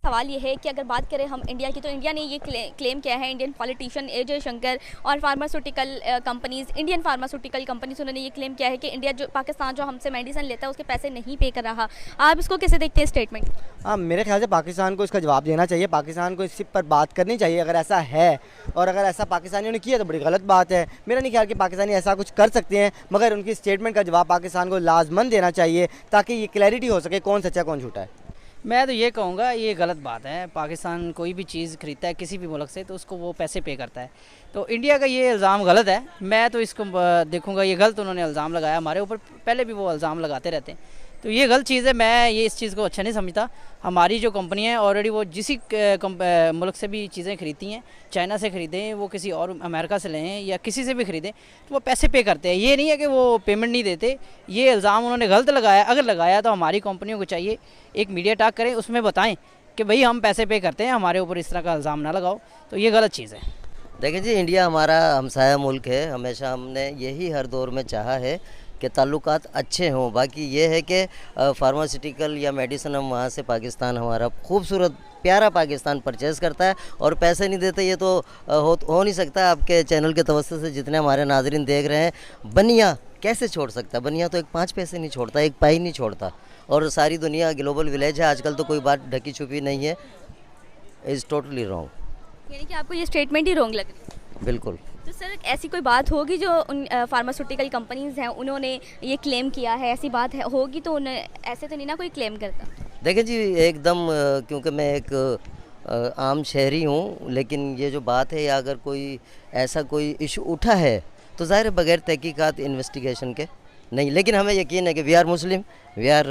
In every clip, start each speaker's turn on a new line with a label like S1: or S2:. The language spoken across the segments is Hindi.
S1: सवाल ये है कि अगर बात करें हम इंडिया की, तो इंडिया ने ये क्लेम किया है, इंडियन पॉलिटिशियन ए जयशंकर और pharmaceutical companies, Indian pharmaceutical companies, उन्होंने ये क्लेम किया है कि इंडिया पाकिस्तान जो हमसे मेडिसिन लेता है उसके पैसे नहीं पे कर रहा। आप इसको कैसे देखते हैं स्टेटमेंट?
S2: हाँ, मेरे ख्याल से पाकिस्तान को इसका जवाब देना चाहिए, पाकिस्तान को इस पर बात करनी चाहिए अगर ऐसा है, और अगर ऐसा पाकिस्तानियों ने किया तो बड़ी गलत बात है। मेरा नहीं ख्याल कि पाकिस्तानी ऐसा कुछ कर सकते हैं, मगर उनकी स्टेटमेंट का जवाब पाकिस्तान को लाजमन देना चाहिए ताकि ये क्लैरिटी हो सके कौन सच्चा कौन झूठा है।
S3: मैं तो ये कहूँगा ये गलत बात है। पाकिस्तान कोई भी चीज़ खरीदता है किसी भी मुल्क से तो उसको वो पैसे पे करता है, तो इंडिया का ये इल्ज़ाम गलत है। मैं तो इसको देखूँगा ये गलत उन्होंने इल्ज़ाम लगाया हमारे ऊपर, पहले भी वो इल्ज़ाम लगाते रहते हैं, तो ये गलत चीज़ है। मैं ये इस चीज़ को अच्छा नहीं समझता। हमारी जो कंपनियाँ हैं ऑलरेडी वो जिस मुल्क से भी चीज़ें खरीदती हैं, चाइना से ख़रीदें, वो किसी और अमेरिका से लें या किसी से भी ख़रीदें, तो वो पैसे पे करते हैं। ये नहीं है कि वो पेमेंट नहीं देते। ये इल्ज़ाम उन्होंने गलत लगाया। अगर लगाया तो हमारी कंपनियों को चाहिए एक मीडिया टॉक करें, उसमें बताएं कि भाई हम पैसे पे करते हैं, हमारे ऊपर इस तरह का इल्ज़ाम ना लगाओ। तो ये गलत चीज़ है।
S4: देखें जी, इंडिया हमारा हमसाया मुल्क है, हमेशा हमने यही हर दौर में चाहा है कि ताल्लुकात अच्छे हों। बाकी ये है कि फार्मास्यूटिकल या मेडिसिन हम वहाँ से पाकिस्तान हमारा खूबसूरत प्यारा पाकिस्तान परचेज़ करता है और पैसे नहीं देते, ये तो हो नहीं सकता। आपके चैनल के तवज्जो से जितने हमारे नाजरीन देख रहे हैं, बनिया कैसे छोड़ सकता है? बनिया तो एक 5 पैसे नहीं छोड़ता, एक पाई नहीं छोड़ता, और सारी दुनिया ग्लोबल विलेज है आजकल, तो कोई बात ढकी छुपी नहीं है। Is totally wrong.
S1: यानी कि आपको ये स्टेटमेंट ही रॉन्ग लग रही है?
S4: बिल्कुल।
S1: तो सर ऐसी कोई बात होगी जो उन फार्मास्यूटिकल कंपनीज़ हैं उन्होंने ये क्लेम किया है, ऐसी बात है होगी तो उन्हें ऐसे तो नहीं ना कोई क्लेम करता?
S4: देखें जी, एकदम क्योंकि मैं एक आम शहरी हूँ, लेकिन ये जो बात है, या अगर कोई ऐसा कोई इशू उठा है तो ज़ाहिर है बगैर तहकीकात इन्वेस्टिगेशन के नहीं। लेकिन हमें यकीन है कि we are Muslim, we are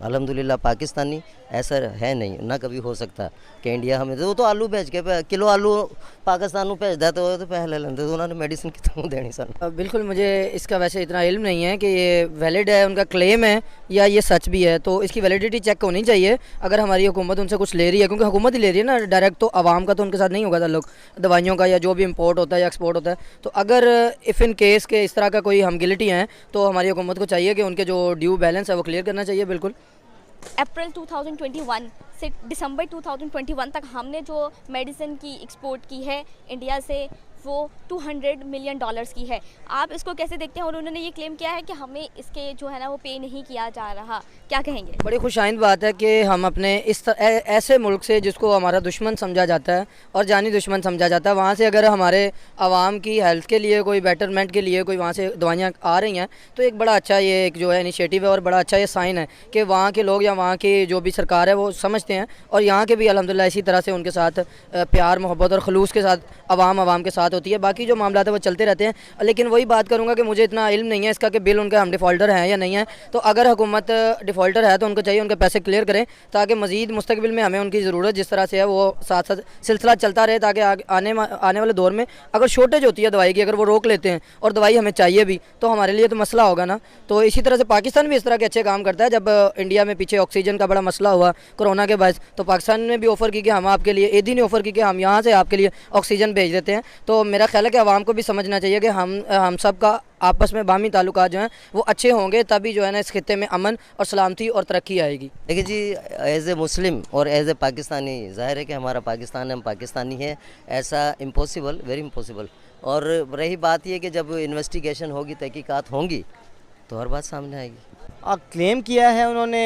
S4: अल्हम्दुलिल्लाह पाकिस्तानी। ऐसा है नहीं, ना कभी हो सकता कि इंडिया हमें तो आलू भेज के किलो आलू पाकिस्तान को भेजता तो पहले लेंदे, तो उन्होंने मेडिसिन कितों देनी सन।
S5: बिल्कुल, मुझे इसका वैसे इतना इल्म नहीं है कि ये वैलिड है, उनका क्लेम है या ये सच भी है, तो इसकी वैलिडिटी चेक होनी चाहिए। अगर हमारी हुकूमत उनसे कुछ ले रही है, क्योंकि हुकूमत ही ले रही है ना डायरेक्ट, तो आवाम का तो उनके साथ नहीं होगा ताल्लुक, दवाइयों का या जो भी इम्पोर्ट होता है या एक्सपोर्ट होता है। तो अगर इफ़ इन केस के इस तरह का कोई हम गिल्टी हैं, तो हमारी हुकूमत को चाहिए कि उनके जो ड्यू बैलेंस है वो क्लियर करना चाहिए। बिल्कुल।
S1: अप्रैल 2021 से दिसंबर 2021 तक हमने जो मेडिसिन की एक्सपोर्ट की है इंडिया से, वो $200 मिलियन की है। आप इसको कैसे देखते हैं? और उन्होंने ये क्लेम किया है कि हमें इसके जो है ना वो पे नहीं किया जा रहा, क्या कहेंगे?
S5: बड़ी खुशाइंद बात है कि हम अपने ऐसे मुल्क से जिसको हमारा दुश्मन समझा जाता है और जानी दुश्मन समझा जाता है, वहाँ से अगर हमारे आवाम की हेल्थ के लिए कोई बेटरमेंट के लिए कोई वहाँ से दवाइयाँ आ रही हैं, तो एक बड़ा अच्छा ये एक जो है इनिशिएटिव है और बड़ा अच्छा ये साइन है कि वहाँ के लोग या वहाँ की जो भी सरकार है वो समझते हैं, और यहाँ के भी अल्हम्दुलिल्लाह इसी तरह से उनके साथ प्यार मोहब्बत और खलूस के साथ आवाम के साथ होती है। बाकी जो मामला है वो चलते रहते हैं। लेकिन वही बात करूँगा कि मुझे इतना इल्म नहीं है इसका कि बिल उनका हम डिफ़ॉल्टर हैं या नहीं है। तो अगर हुकूमत डिफ़ॉल्टर है तो उनको चाहिए उनके पैसे क्लियर करें, ताकि मज़ीद मुस्तकबिल में हमें उनकी ज़रूरत जिस तरह से है वो साथ साथ सिलसिला चलता रहे, ताकि आने वाले दौर में अगर शॉर्टेज होती है दवाई की, अगर वो रोक लेते हैं और दवाई हमें चाहिए भी, तो हमारे लिए तो मसला होगा ना। तो इसी तरह से पाकिस्तान भी इस तरह के अच्छे काम करता है। जब इंडिया में पीछे ऑक्सीजन का बड़ा मसला हुआ कोरोना के बाद, तो पाकिस्तान ने भी ऑफ़र की कि हम आपके लिए, ईदी ने ऑफ़र की कि हम यहाँ से आपके लिए ऑक्सीजन भेज देते हैं। तो मेरा ख्याल है कि आवाम को भी समझना चाहिए कि हम सब का आपस में बामी ताल्लुकात जो हैं वो अच्छे होंगे, तभी जो है ना इस खित्ते में अमन और सलामती और तरक्की आएगी।
S4: देखिए जी, एज़ ए मुस्लिम और एज़ ए पाकिस्तानी, ज़ाहिर है कि हमारा पाकिस्तान है, हम पाकिस्तानी हैं, ऐसा इम्पॉसिबल, वेरी इम्पॉसिबल। और रही बात ये कि जब इन्वेस्टिगेशन होगी, तहकीकात होंगी, तो हर बात सामने आएगी।
S2: क्लेम किया है उन्होंने,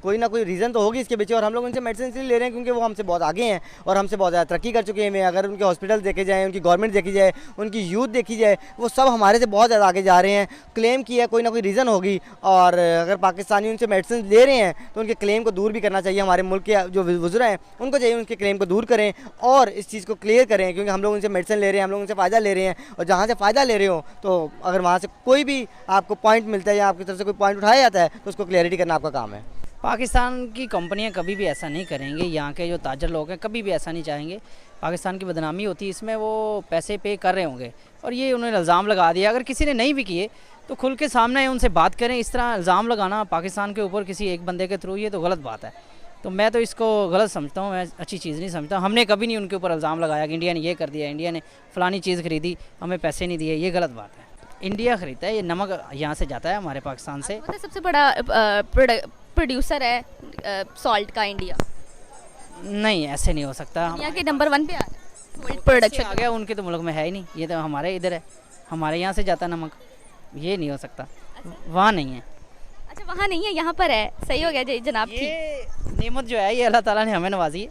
S2: कोई ना कोई रीज़न तो होगी इसके पीछे, और हम लोग उनसे मेडिसिन इसलिए ले रहे हैं क्योंकि वो हमसे बहुत आगे हैं और हमसे बहुत ज़्यादा तरक्की कर चुके हैं। अगर उनके हॉस्पिटल देखे जाएँ, उनकी गवर्नमेंट देखी जाए, उनकी यूथ देखी जाए, वो सब हमारे से बहुत ज़्यादा आगे जा रहे हैं। क्लेम किया, कोई ना कोई रीज़न होगी, और अगर पाकिस्तानी उनसे मेडिसिन ले रहे हैं तो उनके क्लेम को दूर भी करना चाहिए। हमारे मुल्क के जो वज़रा हैं उनको चाहिए उनके क्लेम को दूर करें और इस चीज़ को क्लियर करें, क्योंकि हम लोग उनसे मेडिसिन ले रहे हैं, हम लोग उनसे फ़ायदा ले रहे हैं, और जहाँ से फ़ायदा ले रहे हो तो अगर वहाँ से कोई भी आपको पॉइंट मिलता है या आपकी तरफ से कोई पॉइंट उठाया जाता है तो उसको क्लियरिटी करना आपका काम है।
S3: पाकिस्तान की कंपनियां कभी भी ऐसा नहीं करेंगे, यहाँ के जो ताजर लोग हैं कभी भी ऐसा नहीं चाहेंगे। पाकिस्तान की बदनामी होती है इसमें, वो पैसे पे कर रहे होंगे और ये उन्होंने इल्ज़ाम लगा दिया। अगर किसी ने नहीं भी किए तो खुल के सामने उनसे बात करें। इस तरह इल्ज़ाम लगाना पाकिस्तान के ऊपर किसी एक बंदे के थ्रू, ये तो गलत बात है। तो मैं तो इसको गलत समझता हूँ, मैं अच्छी चीज़ नहीं समझता। हमने कभी नहीं उनके ऊपर इल्ज़ाम लगाया कि इंडिया ने ये कर दिया, इंडिया ने फ़लानी चीज़ खरीदी, हमें पैसे नहीं दिए, ये गलत बात है। इंडिया ख़रीदता है, ये नमक यहाँ से जाता है हमारे पाकिस्तान से।
S1: सबसे बड़ा प्रोड्यूसर है सॉल्ट का इंडिया।
S3: नहीं, ऐसे नहीं हो सकता।
S1: दुनिया के नंबर 1 पे आ रहा है वर्ल्ड
S3: आ
S1: प्रोडक्शन।
S3: गया, उनके तो मुल्क में है ही नहीं, ये तो हमारे इधर है, हमारे यहाँ से जाता नमक, ये नहीं हो सकता, वहाँ नहीं है।
S1: अच्छा वहाँ नहीं है, यहाँ पर है, सही हो गया जी जनाब ठीक।
S3: ये नेमत जो है ये अल्लाह ताला ने हमें नवाजी है,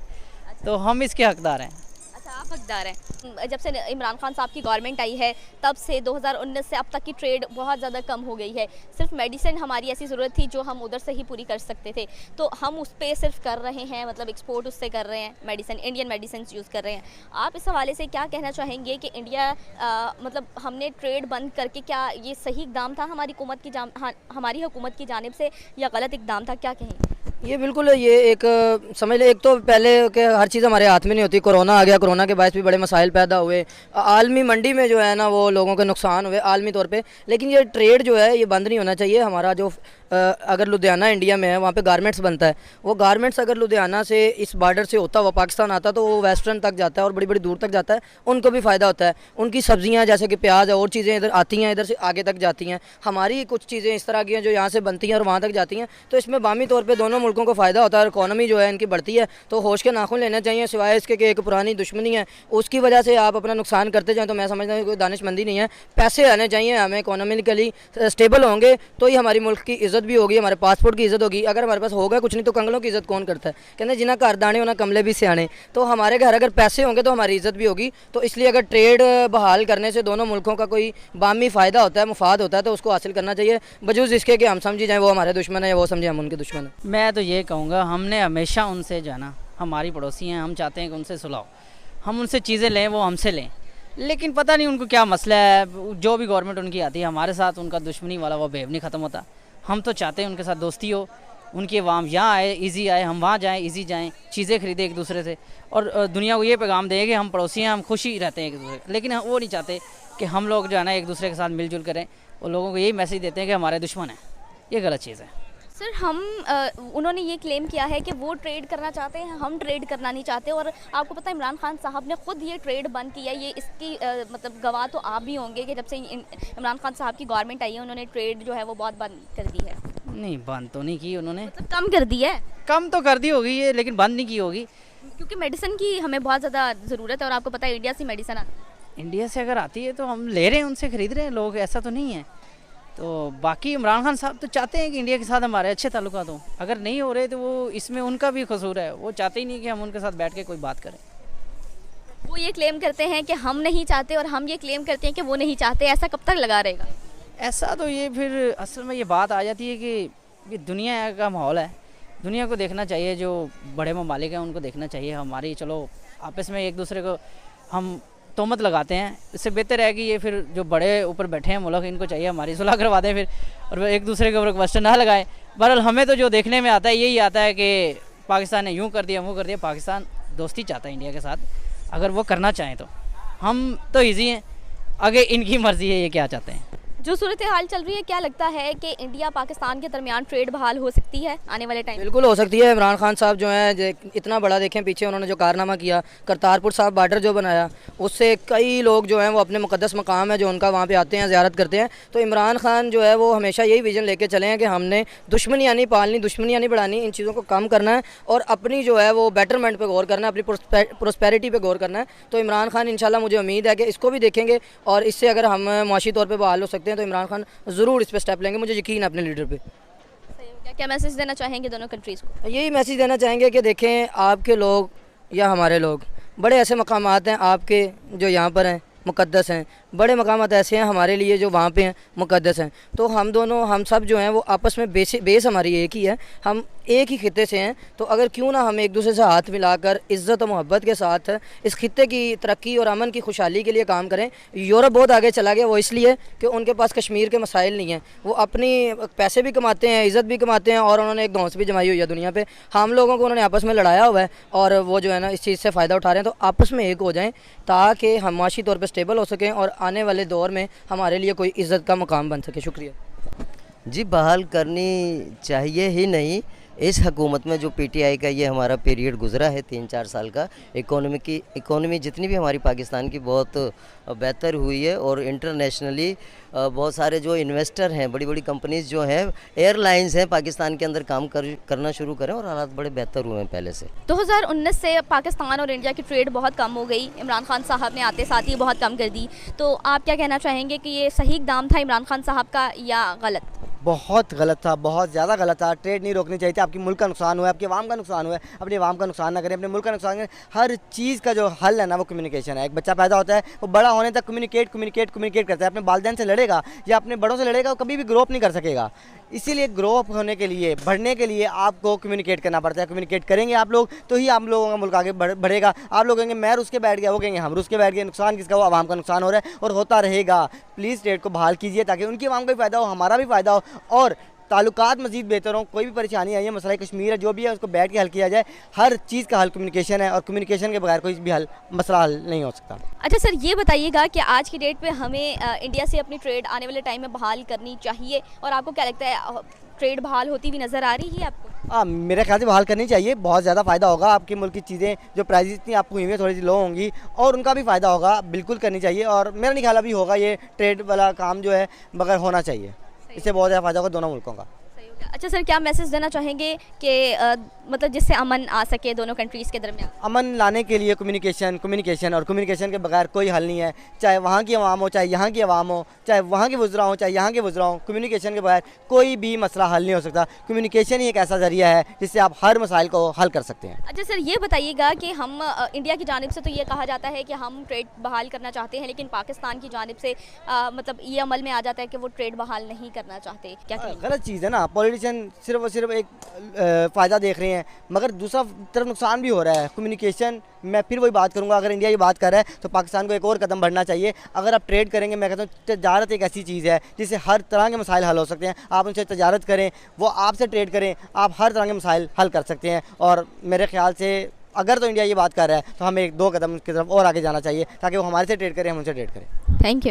S3: तो हम इसके हकदार हैं।
S1: अच्छा आप हकदार हैं। जब से इमरान खान साहब की गवर्नमेंट आई है तब से 2019 से अब तक की ट्रेड बहुत ज़्यादा कम हो गई है। सिर्फ मेडिसिन हमारी ऐसी ज़रूरत थी जो हम उधर से ही पूरी कर सकते थे, तो हम उस पर सिर्फ कर रहे हैं, मतलब एक्सपोर्ट उससे कर रहे हैं, मेडिसिन इंडियन मेडिसिन यूज़ कर रहे हैं। आप इस हवाले से क्या कहना चाहेंगे कि इंडिया मतलब हमने ट्रेड बंद करके क्या ये सही इकदाम था हमारी हुकूमत की जानिब से या गलत इकदाम था, क्या कहेंगे?
S5: ये बिल्कुल ये एक समझ ले, एक तो पहले के हर चीज़ हमारे हाथ में नहीं होती। कोरोना आ गया, कोरोना के बायस भी बड़े मसाइल पैदा हुए, आलमी मंडी में जो है ना वो लोगों के नुकसान हुए आलमी तौर पे। लेकिन ये ट्रेड जो है ये बंद नहीं होना चाहिए। हमारा जो अगर लुधियाना इंडिया में है वहाँ पे गारमेंट्स बनता है, वो गारमेंट्स अगर लुधियाना से इस बॉर्डर से होता हुआ पाकिस्तान आता तो वो वेस्टर्न तक जाता है और बड़ी बड़ी दूर तक जाता है, उनको भी फ़ायदा होता है। उनकी सब्जियाँ जैसे कि प्याज और चीज़ें इधर आती हैं, इधर से आगे तक जाती हैं। हमारी कुछ चीज़ें इस तरह की हैं जो यहाँ से बनती हैं और वहाँ तक जाती हैं, तो इसमें बामी तौर पर दोनों मुल्कों को फ़ायदा होता है और इकॉनमी जो है इनकी बढ़ती है। तो होश के नाखून लेने चाहिए, सिवाय इसके कि एक पुरानी दुश्मनी है उसकी वजह से आप अपना नुकसान करते जाएँ, तो मैं समझता हूँ कोई दानिशमंदी नहीं है। पैसे आने चाहिए, हमें इकोनॉमिकली स्टेबल होंगे तो ही हमारी मुल्क की इज़्ज़त भी होगी, हमारे पासपोर्ट की इज़्ज़त होगी। अगर हमारे पास होगा कुछ नहीं तो कंगलों की इज़्ज़त कौन करता है? कहते हैं जिन्हें घर दाने होना कमले भी सियाने। तो हमारे घर अगर पैसे होंगे तो हमारी इज़्ज़त भी होगी। तो इसलिए अगर ट्रेड बहाल करने से दोनों मुल्कों का कोई बामी फ़ायदा होता है, मुफाद होता है, तो उसको हासिल करना चाहिए, बजूज़ इसके कि हम समझी जाएँ वो हमारे दुश्मन है या वो समझे हम उनके दुश्मन हैं।
S3: मैं तो ये कहूँगा हमने हमेशा उनसे जाना, हमारी पड़ोसी हैं, हम चाहते हैं कि उनसे सुलह, हम उनसे चीज़ें लें, वो हमसे लें। लेकिन पता नहीं उनको क्या मसला है, जो भी गवर्नमेंट उनकी आती है हमारे साथ उनका दुश्मनी वाला वो बेव नहीं ख़त्म होता। हम तो चाहते हैं उनके साथ दोस्ती हो, उनकी अवाम यहाँ आए ईज़ी आए, हम वहाँ जाएँ ईज़ी जाएँ, चीज़ें खरीदें एक दूसरे से, और दुनिया को ये पैगाम दें कि हम पड़ोसी हैं, हम खुशी रहते हैं एक दूसरे। लेकिन वो नहीं चाहते कि हम लोग जो है ना एक दूसरे के साथ मिलजुल करें, वो लोगों को यही मैसेज देते हैं कि हमारे दुश्मन हैं। ये गलत चीज़ है।
S1: सर उन्होंने ये क्लेम किया है कि वो ट्रेड करना चाहते हैं, हम ट्रेड करना नहीं चाहते। और आपको पता है इमरान खान साहब ने खुद ये ट्रेड बंद किया, ये इसकी मतलब गवाह तो आप भी होंगे कि जब से इमरान खान साहब की गवर्नमेंट आई है उन्होंने ट्रेड जो है वो बहुत बंद कर दी है।
S3: नहीं, बंद तो नहीं की उन्होंने,
S1: मतलब कम कर दी है।
S3: कम तो कर दी होगी ये, लेकिन बंद नहीं की होगी।
S1: क्योंकि मेडिसिन की हमें बहुत ज़्यादा ज़रूरत है और आपको पता है इंडिया से मेडिसिन आती है।
S3: इंडिया से अगर आती है तो हम ले रहे हैं, उनसे ख़रीद रहे हैं लोग, ऐसा तो नहीं है। तो बाकी इमरान खान साहब तो चाहते हैं कि इंडिया के साथ हमारे अच्छे ताल्लुकात हों, अगर नहीं हो रहे तो वो इसमें उनका भी कसूर है, वो चाहते ही नहीं कि हम उनके साथ बैठ के कोई बात करें।
S1: वो ये क्लेम करते हैं कि हम नहीं चाहते और हम ये क्लेम करते हैं कि वो नहीं चाहते, ऐसा कब तक लगा रहेगा?
S3: ऐसा तो ये फिर असल में ये बात आ जाती है कि ये दुनिया का माहौल है, दुनिया को देखना चाहिए, जो बड़े ममालिक हैं उनको देखना चाहिए। हमारी चलो आपस में एक दूसरे को हम तोहमत लगाते हैं, इससे बेहतर है कि ये फिर जो बड़े ऊपर बैठे हैं मुल्क, इनको चाहिए हमारी सुलह करवा दें फिर, और एक दूसरे के ऊपर क्वेश्चन ना लगाएं। बहरहाल हमें तो जो देखने में आता है यही आता है कि पाकिस्तान ने यूँ कर दिया वो कर दिया। पाकिस्तान दोस्ती चाहता है इंडिया के साथ, अगर वो करना चाहें तो हम तो ईजी हैं, आगे इनकी मर्ज़ी है ये क्या चाहते हैं।
S1: जो सूरत हाल चल रही है, क्या लगता है कि इंडिया पाकिस्तान के दरमियान ट्रेड बहाल हो सकती है आने वाले टाइम?
S5: बिल्कुल हो सकती है। इमरान खान साहब जो हैं इतना बड़ा देखें पीछे उन्होंने जो कारनामा किया, करतारपुर साहब बॉर्डर जो बनाया, उससे कई लोग जो हैं वो अपने मुक़द्दस मकाम है जो उनका वहाँ पे आते हैं, ज़ियारत करते हैं। तो इमरान खान जो है वो हमेशा यही विज़न लेके चले हैं कि हमने दुश्मनियाँ नहीं पालनी, दुश्मनियाँ नहीं बढ़ानी, इन चीज़ों को कम करना है और अपनी जो है वो बेटरमेंट पर गौर करना है, अपनी प्रोस्पेरिटी पर गौर करना है। तो इमरान खान इंशाल्लाह मुझे उम्मीद है कि इसको भी देखेंगे और इससे अगर हम माशी तौर पर बहाल हो सकते हैं तो इमरान खान ज़रूर इस पर स्टेप लेंगे, मुझे यकीन है अपने लीडर पे।
S1: क्या मैसेज देना चाहेंगे दोनों कंट्रीज़ को?
S5: यही मैसेज देना चाहेंगे कि देखें आपके लोग या हमारे लोग, बड़े ऐसे मकामात हैं आपके जो यहाँ पर हैं मुक़द्दस हैं, बड़े मकामात ऐसे हैं हमारे लिए जो वहाँ पे हैं मुक़द्दस हैं। तो हम दोनों हम सब जो हैं वो आपस में बेस हमारी एक ही है, हम एक ही खित्ते से हैं। तो अगर क्यों ना हम एक दूसरे से हाथ मिलाकर इज़्ज़त और मोहब्बत के साथ इस खित्ते की तरक्की और अमन की खुशहाली के लिए काम करें। यूरोप बहुत आगे चला गया, वो इसलिए कि उनके पास कश्मीर के मसाइल नहीं हैं, वो अपनी पैसे भी कमाते हैं, इज़्ज़त भी कमाते हैं और उन्होंने एक धौंस भी जमाई हुई है दुनिया पर। हम लोगों को उन्होंने आपस में लड़ाया हुआ है और वो जो है ना इस चीज़ से फ़ायदा उठा रहे हैं। तो आपस में एक हो जाएँ ताकि हम माशी तौर पर स्टेबल हो सकें और आने वाले दौर में हमारे लिए कोई इज़्ज़त का मकाम बन सके। शुक्रिया
S4: जी, बहाल करनी चाहिए ही नहीं, इस हुकूमत में जो पीटीआई का ये हमारा पीरियड गुजरा है 3-4 साल का, इकोनॉमी जितनी भी हमारी पाकिस्तान की बहुत बेहतर हुई है। और इंटरनेशनली बहुत सारे जो इन्वेस्टर हैं, बड़ी बड़ी कंपनीज जो हैं, एयरलाइंस हैं, पाकिस्तान के अंदर काम करना शुरू करें और हालात बड़े बेहतर हुए हैं पहले से।
S1: 2019 से पाकिस्तान और इंडिया की ट्रेड बहुत कम हो गई। इमरान खान साहब ने आते साथ ही बहुत कम कर दी। तो आप क्या कहना चाहेंगे कि ये सही इक़दाम था इमरान खान साहब का या गलत?
S2: बहुत गलत था, बहुत ज़्यादा गलत था। ट्रेड नहीं रोकनी चाहिए थी। आपकी मुल्क का नुकसान हुआ है, आपके अवाम का नुकसान हुआ है। अपने अवाम का नुकसान ना करें, अपने मुल्क का नुकसान करें। हर चीज़ का जो हल है ना वो कम्युनिकेशन है। एक बच्चा पैदा होता है, वो बड़ा होने तक कम्युनिकेट करता है। अपने वालिदैन से लड़ेगा या अपने बड़ों से लड़ेगा, वो कभी भी ग्रो अप नहीं कर सकेगा। इसीलिए ग्रो अप होने के लिए, बढ़ने के लिए आपको कम्युनिकेट करना पड़ता है। कम्युनिकेट करेंगे आप लोग तो ही आप लोगों का मुल्क आगे बढ़ेगा। आप लोग कहेंगे मैं रुस के बैठ गया, वो कहेंगे हम रुस के बैठ गए। नुकसान किसका? वो आवाम का नुकसान हो रहा है और होता रहेगा। प्लीज़ ट्रेड को बहाल कीजिए ताकि उनकी आवाम का भी फ़ायदा हो, हमारा भी फ़ायदा हो और ताल्लुकात मज़ीद बेहतर हों। कोई भी परेशानी आई है, मसला कश्मीर है, जो भी है उसको बैठ के हल किया जाए। हर चीज़ का हल कम्युनिकेशन है और कम्युनिकेशन के बगैर कोई भी मसला हल नहीं हो सकता।
S1: अच्छा सर, ये बताइएगा कि आज की डेट पे हमें इंडिया से अपनी ट्रेड आने वाले टाइम में बहाल करनी चाहिए और आपको क्या लगता है ट्रेड बहाल होती हुई नज़र आ रही है आपको?
S2: हाँ, मेरे ख्याल से बहाल करनी चाहिए। बहुत ज़्यादा फ़ायदा होगा। आपके मुल्क की चीज़ें जो प्राइस इतनी आपको हुई हैं थोड़ी सी लो होंगी और उनका भी फ़ायदा होगा। बिल्कुल करनी चाहिए और मेरा नहीं ख्याल अभी होगा ये ट्रेड वाला काम जो है, मगर होना चाहिए। इससे बहुत ज़्यादा फ़ायदा होगा दोनों मुल्कों का।
S1: अच्छा सर, क्या मैसेज देना चाहेंगे कि मतलब जिससे अमन आ सके दोनों कंट्रीज़ के दरमियान?
S2: अमन लाने के लिए कम्युनिकेशन और कम्युनिकेशन के बगैर कोई हल नहीं है। चाहे वहाँ की आवाम हो, चाहे यहाँ की आवाम हो, चाहे वहाँ के वुज़रा हो, चाहे यहाँ के वुज़रा हो, कम्युनिकेशन के बगैर कोई भी मसला हल नहीं हो सकता। कम्युनिकेशन ही एक ऐसा ज़रिया है जिससे आप हर मसाइल को हल कर सकते हैं।
S1: अच्छा सर, ये बताइएगा कि हम इंडिया की जानिब से तो ये कहा जाता है कि हम ट्रेड बहाल करना चाहते हैं, लेकिन पाकिस्तान की जानिब से मतलब ये अमल में आ जाता है कि वो ट्रेड बहाल नहीं करना चाहते। क्या
S2: गलत चीज़ है ना। पॉलिटिशियन सिर्फ और सिर्फ एक फ़ायदा देख रहे हैं, मगर दूसरा तरफ नुकसान भी हो रहा है। कम्युनिकेशन, मैं फिर वही बात करूंगा, अगर इंडिया ये बात कर रहा है तो पाकिस्तान को एक और कदम बढ़ना चाहिए। अगर आप ट्रेड करेंगे, मैं कहता हूँ तजारत एक ऐसी चीज़ है जिससे हर तरह के मसाइल हल हो सकते हैं। आप उनसे तजारत करें, वो आपसे ट्रेड करें, आप हर तरह के मसाइल हल कर सकते हैं। और मेरे ख्याल से अगर तो इंडिया ये बात कर रहा है तो हमें 2 कदम की तरफ और आगे जाना चाहिए ताकि वो हमारे से ट्रेड करें, हम उनसे ट्रेड करें।
S1: Thank you.